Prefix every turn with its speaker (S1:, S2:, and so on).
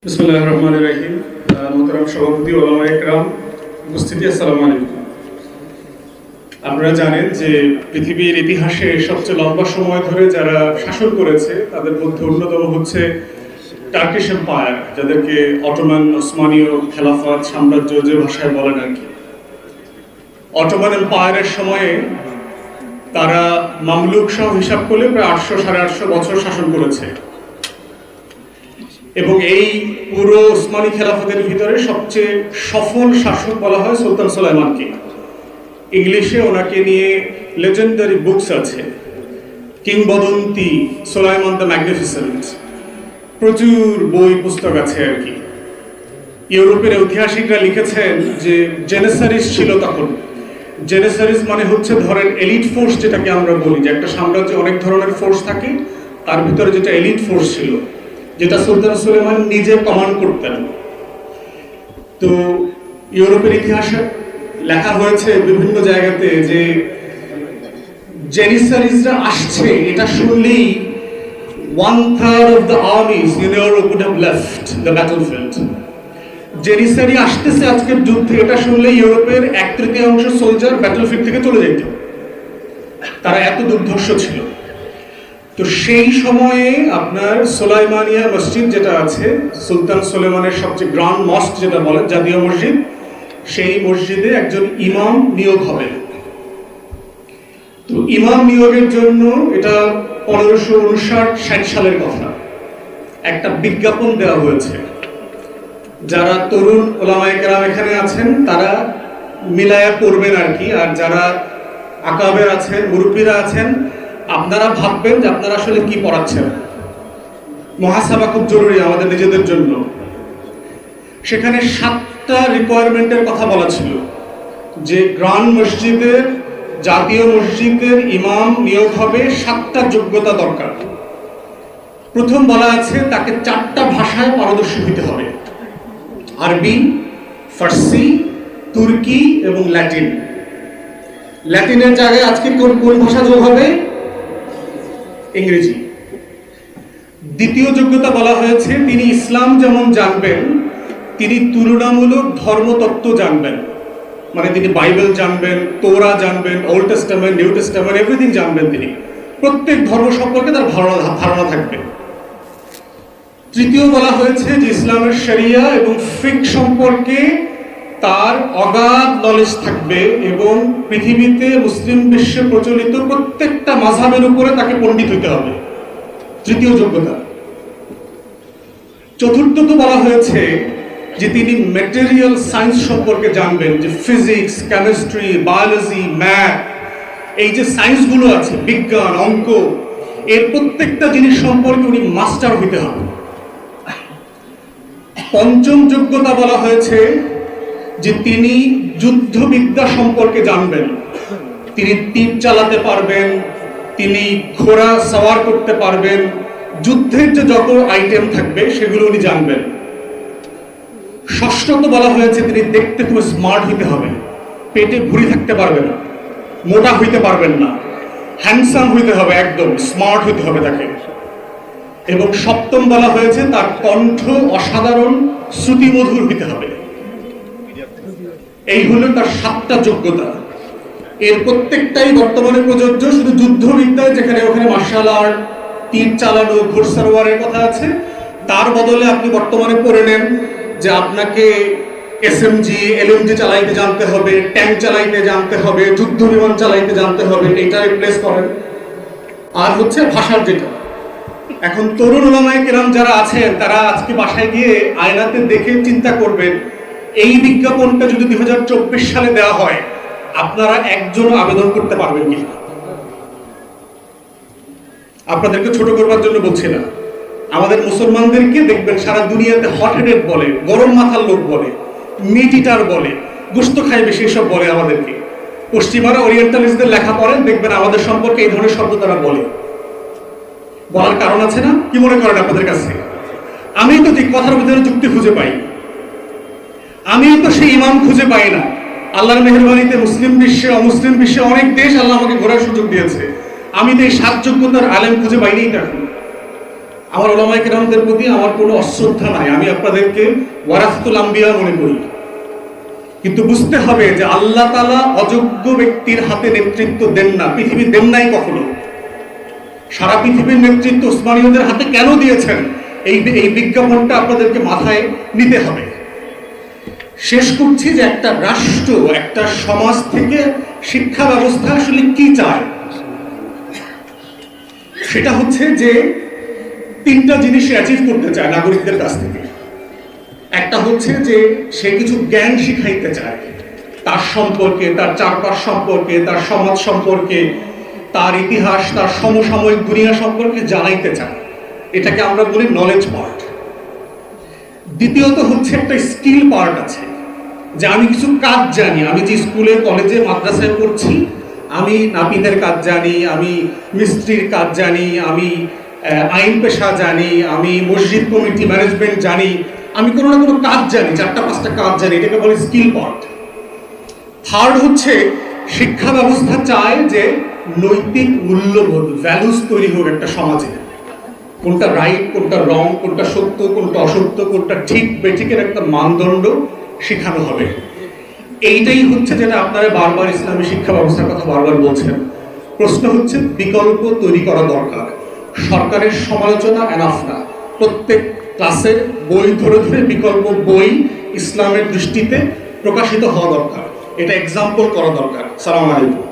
S1: বিসমিল্লাহির রহমানির রহিম। মোহতারাম সভাপতি, ওলামায়ে কেরাম, উপস্থিতি, আসসালামু আলাইকুম। আপনারা জানেন যে পৃথিবীর ইতিহাসে সবচেয়ে লম্বা সময় ধরে যারা শাসন করেছে তাদের মধ্যে অন্যতম হচ্ছে টার্কিশ এম্পায়ার, যাদেরকে অটোমান ওসমানীয় খেলাফত সাম্রাজ্য যে ভাষায় বলেন আর কি। অটোমান এম্পায়ারের সময়ে তারা মামলুক সহ হিসাব করলে প্রায় 800-850 বছর শাসন করেছে এবং এই পুরো ওসমানী খেলাফতের ভিতরে সবচেয়ে সফল শাসক বলা হয় সুলতান সুলাইমানকে। ইংলিশে ওনাকে নিয়ে লেজেন্ডারি বুকস আছে, কিংবদন্তি, সুলাইমান দ্য ম্যাগনিফিসেন্ট, প্রচুর বই পুস্তক আছে আর কি। ইউরোপের ঐতিহাসিকরা লিখেছেন যে জেনেসারিস ছিল তখন। জেনেসারিস মানে হচ্ছে ধরেন এলিট ফোর্স, যেটাকে আমরা বলি যে একটা সাম্রাজ্যে অনেক ধরনের ফোর্স থাকে, তার ভিতরে যেটা এলিট ফোর্স ছিল, যেটা সুলতান সুলেমান নিজে কমান্ড করতেন। তো ইউরোপের ইতিহাসে লেখা হয়েছে বিভিন্ন জায়গাতে যে জেনিসারিজরা আসছে, এটা শুনলেই 1/3 of the armies in Europe would have left the battlefield. জেনিসারি আসতেছে আজকের যুদ্ধে, এটা শুনলেই ইউরোপের 1/3 সোলজার ব্যাটলফিল্ড থেকে চলে যেত। তারা এত দুর্ধর্ষ ছিল। তো সেই সময়ে আপনার সুলাইমানিয়া মসজিদ যেটা আছে, সুলতান সুলেমানের সবচেয়ে গ্র্যান্ড মস্ক যেটা বলে, জাতীয় মসজিদ, সেই মসজিদে একজন ইমাম নিয়োগ হবে। তো ইমাম নিয়োগের জন্য এটা 1559-60 সালের কথা, একটা বিজ্ঞাপন দেওয়া হয়েছে। যারা তরুণ ওলামায়ে কেরাম এখানে আছেন তারা মিলায়া পড়বেন আর কি, আর যারা আকাবের আছেন, মুরব্বীরা আছেন, আপনারা ভাববেন যে আপনারা আসলে কি পড়াচ্ছেন। মুহাসাবা খুব জরুরি আমাদের নিজেদের জন্য। সেখানে 7টা রিকোয়ারমেন্টের কথা বলা ছিল যে গ্র্যান্ড মসজিদের, জাতীয় মসজিদের ইমাম নিয়োগ হবে, 7টা যোগ্যতা দরকার। প্রথম বলা আছে তাকে 4টা ভাষায় পারদর্শী হতে হবে, আরবি, ফার্সি, তুর্কি এবং ল্যাটিন। ল্যাটিনের জায়গায় আজকে কোন ভাষা যোগ হবে? ইংরেজি। দ্বিতীয় যোগ্যতা বলা হয়েছে তিনি ইসলাম যেমন জানবেন, তিনি তুলনামূলক ধর্মতত্ত্ব জানবেন, মানে তিনি বাইবেল জানবেন, তোরা জানবেন, old testament, new testament, everything জানবেন। তিনি প্রত্যেক ধর্ম সম্পর্কে তার ধারণা থাকবে। তৃতীয় বলা হয়েছে যে ইসলামের শরিয়া এবং ফিকহ সম্পর্কে তার অগাধ নলেজ থাকবে এবং পৃথিবীতে মুসলিম বিশ্বে প্রচলিত প্রত্যেকটা মাযহাবের উপরে তাকে পণ্ডিত হতে হবে, তৃতীয় যোগ্যতা। চতুর্থত বলা হয়েছে যে তিনি ম্যাটেরিয়াল সায়েন্স সম্পর্কে জানবেন, যে ফিজিক্স, কেমিস্ট্রি, বায়োলজি, ম্যাথ, এই যে সায়েন্সগুলো আছে, বিজ্ঞান, অঙ্ক, এর প্রত্যেকটা জিনিস সম্পর্কে উনি মাস্টার হইতে হবে। পঞ্চম যোগ্যতা বলা হয়েছে যে তিনি যুদ্ধবিদ্যা সম্পর্কে জানবেন, তিনি তীর চালাতে পারবেন, তিনি ঘোড়া সওয়ার করতে পারবেন, যুদ্ধের যে যত আইটেম থাকবে সেগুলো উনি জানবেন। ষষ্ঠত বলা হয়েছে তিনি দেখতে খুব স্মার্ট হইতে হবে, পেটে ভুঁড়ি থাকতে পারবে না, মোটা হইতে পারবেন না, হ্যান্ডসাম হইতে হবে, একদম স্মার্ট হইতে হবে তাকে। এবং সপ্তম বলা হয়েছে তার কণ্ঠ অসাধারণ শ্রুতিমধুর হইতে হবে। এই হলো তার 7টা যোগ্যতা। এর প্রত্যেকটাই বর্তমানে প্রযোজ্য, শুধু যুদ্ধবিদ্যায় যেখানে ওখানে মার্শাল আর্ট, তীর চালানো, ঘোড়সাওয়ারের কথা আছে, তার বদলে আপনি বর্তমানে পড়ে নেন যে আপনাকে এসএমজি, এলএমজি চালাইতে জানতে হবে, ট্যাঙ্ক চালাইতে জানতে হবে, যুদ্ধ বিমান চালাইতে জানতে হবে, এটা রিপ্লেস করেন। আর হচ্ছে ভাষার যেটা, এখন তরুণ ওলামায়ে কেরাম যারা আছেন তারা আজকে বাসায় গিয়ে আয়নাতে দেখে চিন্তা করবেন, এই বিজ্ঞাপনটা যদি 2024 সালে দেওয়া হয়, আপনারা একজনও আবেদন করতে পারবেন কি? আপনাদেরকে ছোট করবার জন্য বলছি না, আমাদের মুসলমানদেরকে দেখবেন সারা দুনিয়াতে হট হেডেড বলে, গরম মাথার লোক বলে, মিট ইটার বলে, গোশত খায় বেশি, এসব বলে আমাদেরকে। পশ্চিমারা ওরিয়েন্টালিস্টদের লেখা পড়েন, দেখবেন আমাদের সম্পর্কে এই ধরনের শব্দ তারা বলে। বলার কারণ আছে না? কি মনে করেন আপনাদের কাছে? আমি তো ঠিক কথার ভিতরে যুক্তি খুঁজে পাই, আমি তো সেই ইমাম খুঁজে পাই না। আল্লাহর মেহেরবানিতে মুসলিম বিশ্বে, অমুসলিম বিশ্বে অনেক দেশ আল্লাহ আমাকে ঘোরার সুযোগ দিয়েছে, আমি তো এই 7 যোগ্যতার আলেম খুঁজে পাইনি। এখন আমার ওলামায়ে কেরামদের প্রতি আমার কোনো অশ্রদ্ধা নাই, আমি আপনাদেরকে ওয়ারাসতুল আম্বিয়া মনে করি। কিন্তু বুঝতে হবে যে আল্লাহ তাআলা অযোগ্য ব্যক্তির হাতে নেতৃত্ব দেন না, পৃথিবী দেন নাই কখনো। সারা পৃথিবীর নেতৃত্ব উসমানীয়দের হাতে কেন দিয়েছেন, এই বিজ্ঞাপনটা আপনাদেরকে মাথায় নিতে হবে। শেষ করছি যে একটা রাষ্ট্র, একটা সমাজ থেকে শিক্ষা ব্যবস্থা আসলে কি চায়, সেটা হচ্ছে যে তিনটা জিনিস অ্যাচিভ করতে চায় নাগরিকদের কাছ থেকে। একটা হচ্ছে যে সে কিছু জ্ঞান শিখাইতে চায়, তার সম্পর্কে, তার চারপাশ সম্পর্কে, তার সমাজ সম্পর্কে, তার ইতিহাস, তার সমসাময়িক দুনিয়া সম্পর্কে জানাইতে চায়। এটাকে আমরা বলি নলেজ পার্ট। দ্বিতীয়ত হচ্ছে একটা স্কিল পার্ট আছে, যে আমি কিছু কাজ জানি, আমি যে স্কুলে কলেজে মাদ্রাসায় পড়ছি, আমি নাপিতের কাজ জানি, আমি মিস্ত্রির কাজ জানি, আমি আইন পেশা জানি, আমি মসজিদ কমিটি ম্যানেজমেন্ট জানি, আমি কোনো না কোনো কাজ জানি, 4-5টা কাজ জানি, এটাকে বলে স্কিল পার্ট। থার্ড হচ্ছে শিক্ষা ব্যবস্থা চায় যে নৈতিক মূল্যবোধ, ভ্যালুস তৈরি হোক একটা সমাজে, কোনটা রাইট, কোনটা রং, কোনটা সত্য, কোনটা অসত্য, কোনটা ঠিক বেঠিকের একটা মানদণ্ড শেখানো হবে। এইটাই হচ্ছে যেটা আপনারা বারবার ইসলামী শিক্ষা ব্যবস্থার কথা বারবার বলছেন। প্রশ্ন হচ্ছে বিকল্প তৈরি করা দরকার। সরকারের সমালোচনা এনাফ না, প্রত্যেক ক্লাসের বই ধরে ধরে বিকল্প বই ইসলামের দৃষ্টিতে প্রকাশিত হওয়া দরকার, এটা এক্সাম্পল করা দরকার। সালাম আলাইকুম।